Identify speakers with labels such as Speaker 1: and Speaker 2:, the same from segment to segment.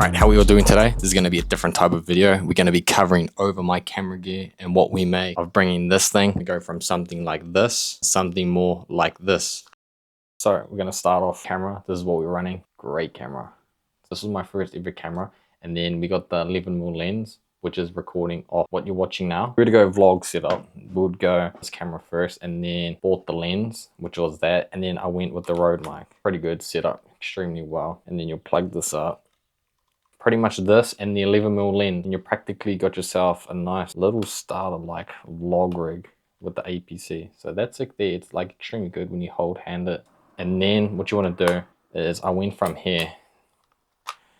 Speaker 1: Alright, how we all doing today? This is going to be a different type of video. We're going to be covering over my camera gear and what we make of bringing this thing to go from something like this to something more like this. So we're going to start off camera. This is what we're running. Great camera. This is my first ever camera. And then we got the 11mm lens, which is recording off what you're watching now. We're going to go vlog setup. We would go this camera first and then bought the lens, which was that. And then I went with the Rode mic. Pretty good setup, extremely well. And then you'll plug this up. Pretty much this and the 11mm lens, and you practically got yourself a nice little starter like vlog rig with the APC. So that's it there. It's like extremely good when you hold hand it. And then what you want to do is I went from here.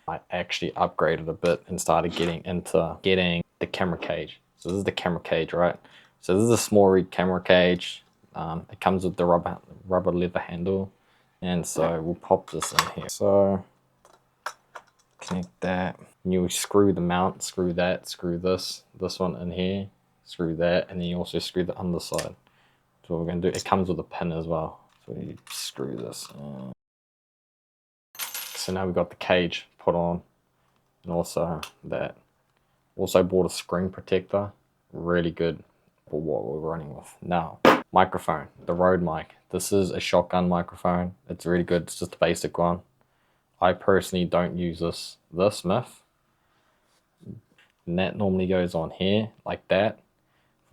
Speaker 1: I actually upgraded a bit and started getting the camera cage. So this is the camera cage, right? So this is a small rig camera cage. It comes with the rubber leather handle, and so we'll pop this in here. So connect that, and you screw the mount, screw that, screw this one in here, screw that, and then you also screw the underside. So what we're going to do, it comes with a pin as well, so you screw this in. So now we've got the cage put on, and also that. Also bought a screen protector, really good for what we're running with. Now, microphone, the Rode mic. This is a shotgun microphone. It's really good, it's just a basic one. I personally don't use this myth. And that normally goes on here, like that,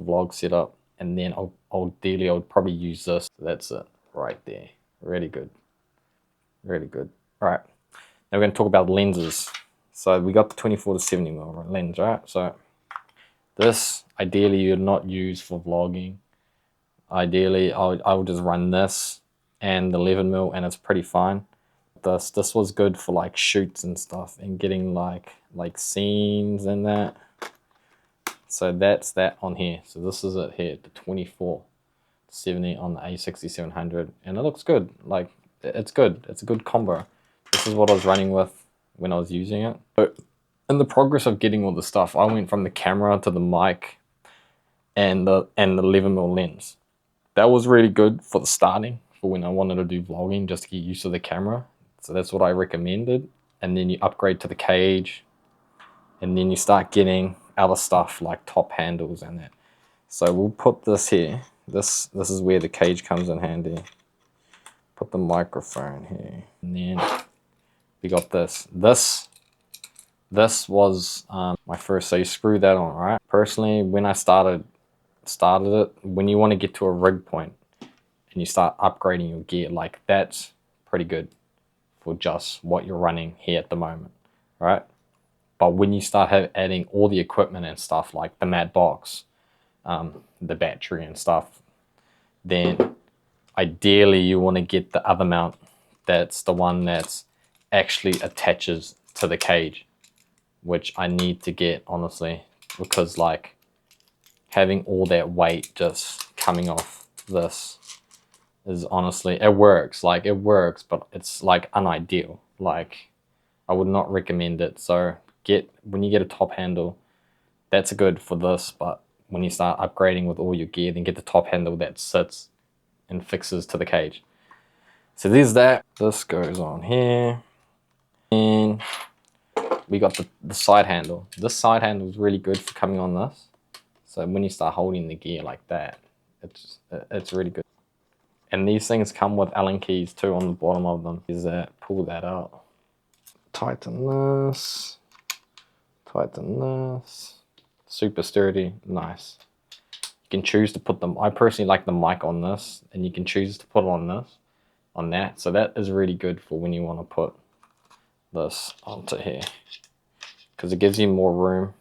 Speaker 1: vlog setup. And then ideally I would probably use this. That's it, right there. Really good. Really good. All right, now we're going to talk about lenses. So we got the 24 to 70mm lens, right? So this, ideally you'd not use for vlogging. Ideally, I would just run this and the 11mm, and it's pretty fine. This was good for like shoots and stuff and getting like scenes and that. So that's that on here. So this is it here, the 24 to 70 on the A6700, and it looks good. Like it's good. It's a good combo. This is what I was running with when I was using it. So in the progress of getting all the stuff, I went from the camera to the mic and the 11mm lens. That was really good for the starting, for when I wanted to do vlogging, just to get used to the camera. So that's what I recommended. And then you upgrade to the cage, and then you start getting other stuff like top handles and that. So we'll put this here. This is where the cage comes in handy. Put the microphone here, and then we got this. This was my first. So you screw that on, right? Personally, when I started it, when you want to get to a rig point and you start upgrading your gear, like that's pretty good for just what you're running here at the moment, right? But when you start adding all the equipment and stuff like the mat box, the battery and stuff, then ideally you want to get the other mount. That's the one that's actually attaches to the cage, which I need to get, honestly, because like having all that weight just coming off this is honestly, it works, but it's like unideal. Like I would not recommend it. So when you get a top handle, that's good for this, but when you start upgrading with all your gear, then get the top handle that sits and fixes to the cage. So there's that. This goes on here, and we got the side handle. This side handle is really good for coming on this. So when you start holding the gear like that, it's really good. And these things come with Allen keys too on the bottom of them. Is that, pull that out, tighten this, super sturdy, nice. You can choose to put them, I personally like the mic on this, and you can choose to put it on this, on that. So that is really good for when you want to put this onto here, because it gives you more room.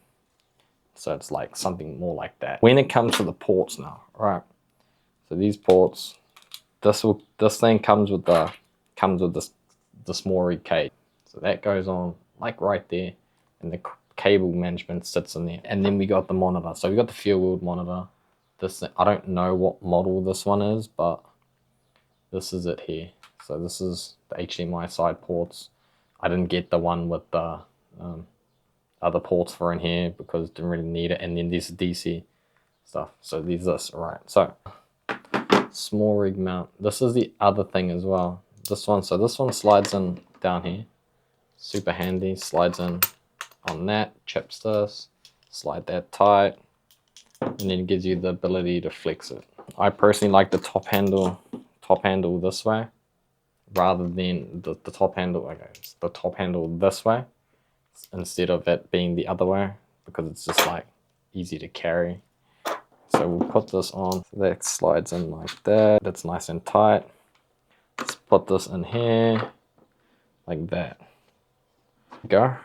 Speaker 1: So it's like something more like that. When it comes to the ports now, right? So these ports, this thing comes with the small rig cage. So that goes on like right there, and the cable management sits in there. And then we got the monitor. So we got the field monitor. This thing, I don't know what model this one is, but this is it here. So this is the HDMI side ports. I didn't get the one with the other ports for in here because didn't really need it. And then this DC stuff. So there's this, all right. So small rig mount. This is the other thing as well. This one, so this one slides in down here. super handy, slides in on that, chips this, slide that tight, and then it gives you the ability to flex it. I personally like the top handle this way rather than the top handle, okay, the top handle this way instead of it being the other way, because it's just like easy to carry. So we'll put this on, so that slides in like that, it's nice and tight. Let's put this in here like that. Go.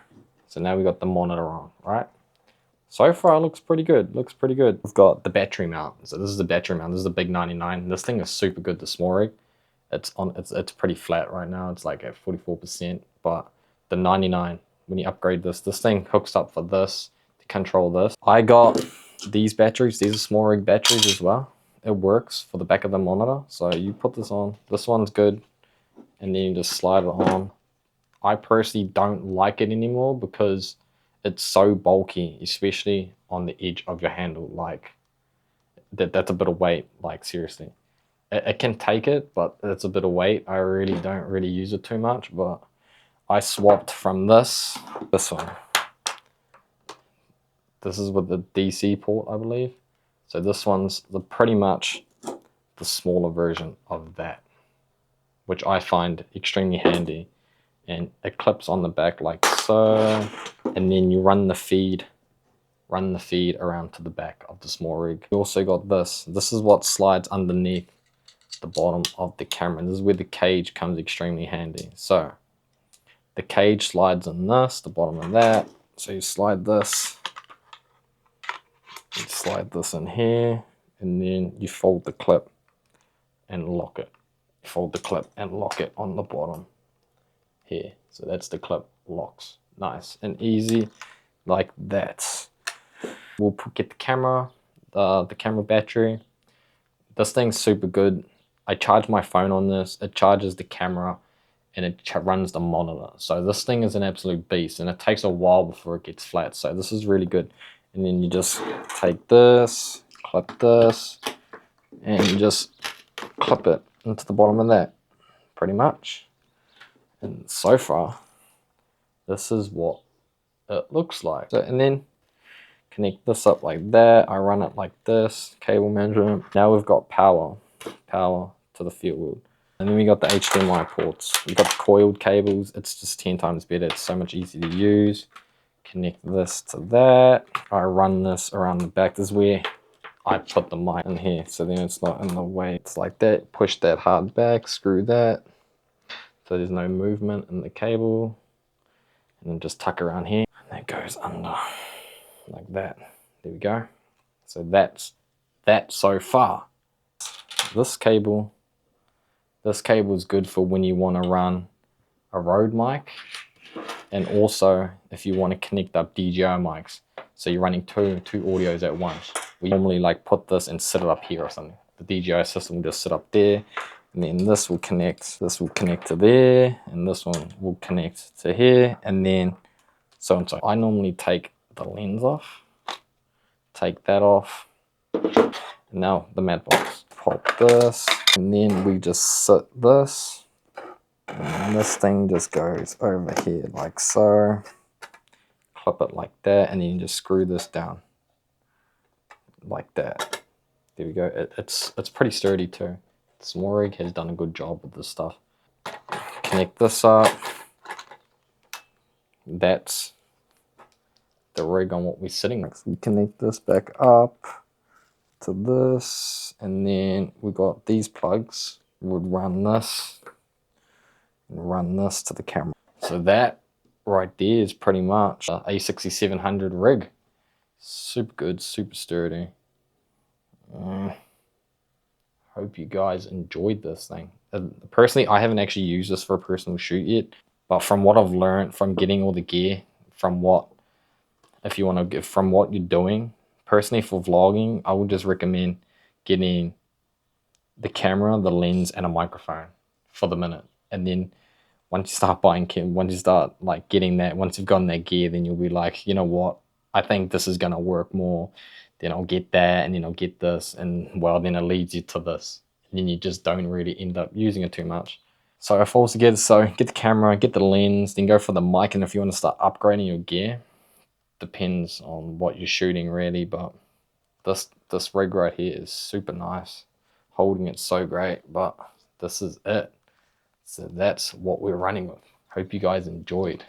Speaker 1: So now we got the monitor on, right? So far it looks pretty good, We've got the battery mount. So this is the battery mount, this is the big 99. This thing is super good, the small rig. It's pretty flat right now, it's like at 44%, but the 99, when you upgrade this thing hooks up for this to control this. I got these batteries, these are small rig batteries as well. It works for the back of the monitor. So you put this on, this one's good, and then you just slide it on. I personally don't like it anymore because it's so bulky, especially on the edge of your handle. Like that's a bit of weight, like seriously. It can take it, but it's a bit of weight. I really don't use it too much, but I swapped from this one. This is with the DC port, I believe. So this one's pretty much the smaller version of that, which I find extremely handy. And it clips on the back like so, and then you run the feed around to the back of the small rig. You also got this is what slides underneath the bottom of the camera. This is where the cage comes extremely handy. So the cage slides in this, the bottom of that. So you slide this in here, and then you fold the clip and lock it. Fold the clip and lock it on the bottom here. So that's the clip, locks. Nice and easy like that. We'll get the camera, the camera battery. This thing's super good. I charge my phone on this. It charges the camera and it runs the monitor. So this thing is an absolute beast, and it takes a while before it gets flat. So this is really good. And then you just take this, clip this, and you just clip it into the bottom of that, pretty much. And so far, this is what it looks like. So, and then connect this up like that. I run it like this, cable management. Now we've got power to the field wheel. And then we got the HDMI ports. We got the coiled cables. It's just 10 times better. It's so much easier to use. Connect this to that. I run this around the back. This is where I put the mic in here, so then it's not in the way. It's like that. Push that hard back, screw that, so there's no movement in the cable. And then just tuck around here, and that goes under like that. There we go. So that's that so far. This cable is good for when you want to run a Rode mic, and also if you want to connect up DJI mics. So you're running two audios at once. We normally like put this and set it up here or something. The DJI system will just sit up there, and then this will connect to there, and this one will connect to here, and then so and so. I normally take the lens off, take that off, and now the mat box. Pop this, and then we just sit this, and this thing just goes over here like so. Clip it like that, and then you just screw this down like that. There we go. It's pretty sturdy too. The small rig has done a good job with this stuff. Connect this up. That's the rig on what we're sitting with. We connect this back up to this, and then we got these plugs. Would run this and run this to the camera. So that right there is pretty much a A6700 rig. Super good, super sturdy. Hope you guys enjoyed this thing. Personally, I haven't actually used this for a personal shoot yet, but from what I've learned from getting all the gear, from what you're doing, personally for vlogging, I would just recommend getting the camera, the lens, and a microphone for the minute. And then once you start like getting that, once you've gotten that gear, then you'll be like, you know what, I think this is gonna work more. Then I'll get that, and then I'll get this, and well, then it leads you to this, and then you just don't really end up using it too much. So it falls together. So get the camera, get the lens, then go for the mic. And if you want to start upgrading your gear, depends on what you're shooting really. But this rig right here is super nice. Holding it so great, but this is it. So that's what we're running with. Hope you guys enjoyed.